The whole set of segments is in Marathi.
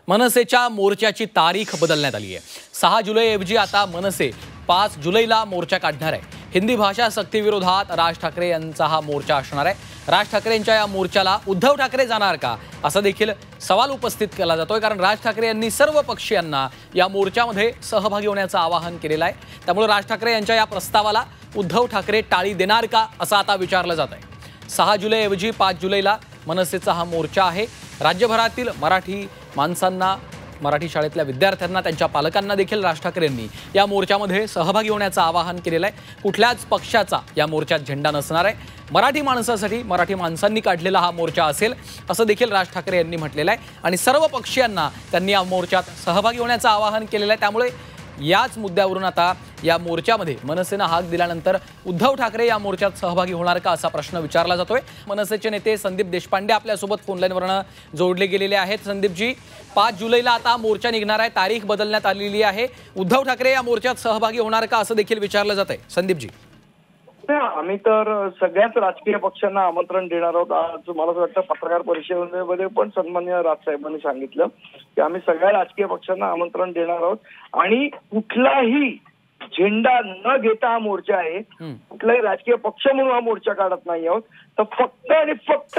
मनसेच्या मोर्चाची तारीख बदलण्यात आली आहे। 6 जुलैऐवजी आता मनसे 5 जुलैला मोर्चा काढणार आहे। हिंदी भाषा सक्तीविरोधात राज ठाकरे यांचा हा मोर्चा असणार आहे। राज ठाकरेंच्या या मोर्चाला उद्धव ठाकरे जाणार का असा देखील सवाल उपस्थित केला जातोय, कारण राज ठाकरे यांनी सर्व पक्षीयांना या मोर्चामध्ये सहभागी होण्याचं आवाहन केलेलं आहे। त्यामुळे राज ठाकरे यांच्या या प्रस्तावाला उद्धव ठाकरे टाळी देणार का असं आता विचारलं जात आहे। 6 जुलैऐवजी 5 जुलैला मनसेचा हा मोर्चा आहे। राज्यभरातील मराठी माणसांना, मराठी शाळेतल्या विद्यार्थ्यांना, त्यांच्या पालकांना देखील राज ठाकरे यांनी या मोर्चामध्ये सहभागी होण्याचं आवाहन केलेलं आहे। कुठल्याच पक्षाचा या मोर्चात झेंडा नसणार आहे। मराठी माणसासाठी, मराठी माणसांनी काढलेला हा मोर्चा असेल असं देखील राज ठाकरे यांनी म्हटलेलं आहे आणि सर्व पक्षीयांना त्यांनी या मोर्चात सहभागी होण्याचं आवाहन केलेलं आहे। त्यामुळे याच मुद्द्यावरून आता या मोर्चामध्ये मनसेनं हाक दिल्यानंतर उद्धव ठाकरे या मोर्चात सहभागी होणार का असा प्रश्न विचारला जातोय। मनसेचे नेते संदीप देशपांडे आपल्यासोबत फोन लाईनवरून जोडले गेलेले आहेत। संदीपजी, 5 जुलैला आता मोर्चा निघणार आहे, तारीख बदलण्यात आलेली आहे। उद्धव ठाकरे या मोर्चात सहभागी होणार का असं देखील विचारलं जात आहे। संदीपजी, आम्ही तर सगळ्याच राजकीय पक्षांना आमंत्रण देणार आहोत। आज मला असं वाटतं पत्रकार परिषदेमध्ये पण सन्माननीय राजसाहेबांनी सांगितलं की आम्ही सगळ्या राजकीय पक्षांना आमंत्रण देणार आहोत आणि कुठलाही झेंडा न घेता हा मोर्चा आहे। कुठलाही राजकीय पक्ष म्हणून हा मोर्चा काढत नाही आहोत, तर फक्त आणि फक्त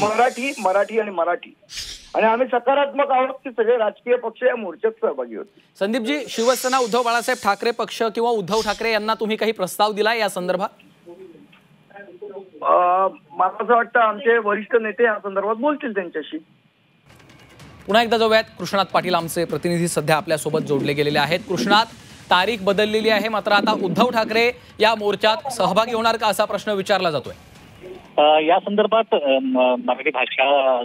मराठी मराठी आणि मराठी, आणि आम्ही सकारात्मक आहोत की सगळे राजकीय पक्ष या मोर्चात सहभागी होतील। संदीपजी, शिवसेना उद्धव बाळासाहेब ठाकरे पक्ष किंवा उद्धव ठाकरे यांना तुम्ही काही प्रस्ताव दिलाय या संदर्भात? मला असं वाटतं आमचे वरिष्ठ नेते या संदर्भात बोलतील त्यांच्याशी। पुन्हा एकदा जाऊयात, कृष्णात पाटील आमचे प्रतिनिधी सध्या आपल्यासोबत जोडले गेलेले आहेत। कृष्णात, तारीख बदललेली आहे, मात्र आता उद्धव ठाकरे या मोर्चात सहभागी होणार का असा प्रश्न विचारला जातोय। या संदर्भात मराठी भाषा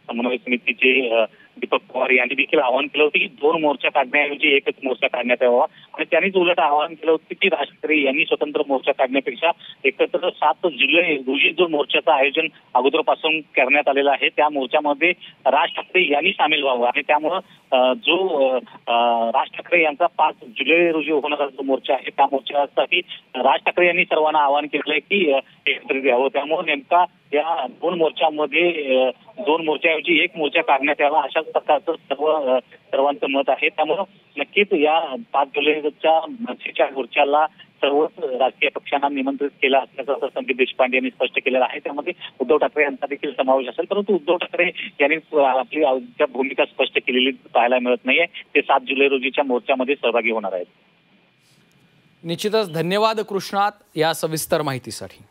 समन्वय समितीचे दीपक पवार यांनी देखील आवाहन केलं होतं की 2 मोर्चा काढण्याऐवजी एकच मोर्चा काढण्यात यावा, आणि त्यांनीच उलट आवाहन केलं होतं की राज ठाकरे यांनी स्वतंत्र मोर्चा काढण्यापेक्षा एकत्र 7 जुलै रोजी जो मोर्चाचं आयोजन अगोदरपासून करण्यात आलेलं आहे त्या मोर्चामध्ये राज ठाकरे यांनी सामील व्हावं, आणि त्यामुळं जो राज ठाकरे यांचा 5 जुलै रोजी होणारा जो मोर्चा आहे त्या मोर्चासाठी राज ठाकरे यांनी सर्वांना आवाहन केलं आहे की एकत्रित यावं। त्यामुळे नेमका या 2 मोर्चामध्ये 2 मोर्चाऐवजी एक मोर्चा काढण्यात यावा अशाच प्रकारचं सर्वांचं मत आहे। त्यामुळं नक्कीच या 5 जुलैच्या मनसेच्या मोर्चाला सर्वच राजकीय पक्षांना निमंत्रित केलं असल्याचं संदीप देशपांडे यांनी स्पष्ट केलेलं आहे। त्यामध्ये उद्धव ठाकरे यांचा देखील समावेश असेल, परंतु उद्धव ठाकरे यांनी आपली भूमिका स्पष्ट केलेली पाहायला मिळत नाहीये। ते 7 जुलै रोजीच्या मोर्चामध्ये सहभागी होणार आहेत। निश्चितच धन्यवाद कृष्णात या सविस्तर माहितीसाठी।